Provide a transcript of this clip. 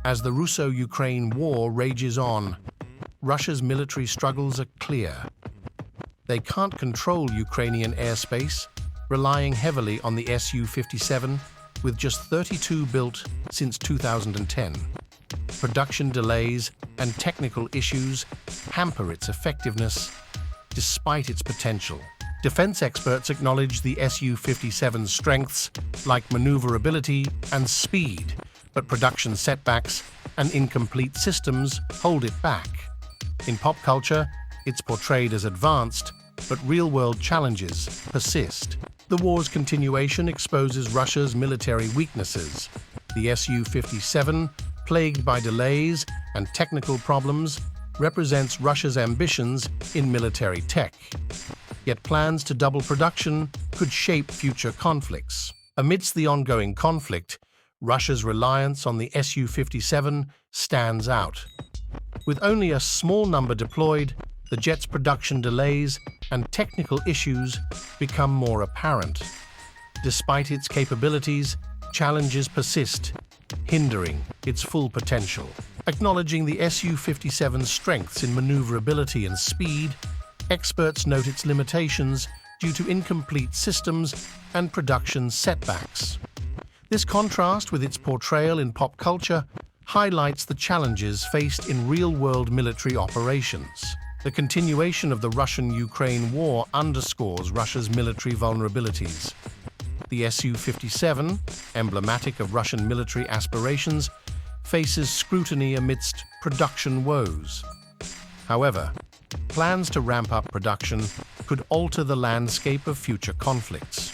As the Russo-Ukraine war rages on, Russia's military struggles are clear. They can't control Ukrainian airspace, relying heavily on the Su-57, with just 32 built since 2010. Production delays and technical issues hamper its effectiveness despite its potential. Defense experts acknowledge the Su-57's strengths like maneuverability and speed, but production setbacks and incomplete systems hold it back. In pop culture, it's portrayed as advanced, but real-world challenges persist. The war's continuation exposes Russia's military weaknesses. The Su-57, plagued by delays and technical problems, represents Russia's ambitions in military tech. Yet plans to double production could shape future conflicts. Amidst the ongoing conflict, Russia's reliance on the Su-57 stands out. With only a small number deployed, the jet's production delays and technical issues become more apparent. Despite its capabilities, challenges persist, hindering its full potential. Acknowledging the Su-57's strengths in maneuverability and speed, experts note its limitations due to incomplete systems and production setbacks. This contrast with its portrayal in pop culture highlights the challenges faced in real-world military operations. The continuation of the Russian-Ukraine war underscores Russia's military vulnerabilities. The Su-57, emblematic of Russian military aspirations, faces scrutiny amidst production woes. However, plans to ramp up production could alter the landscape of future conflicts.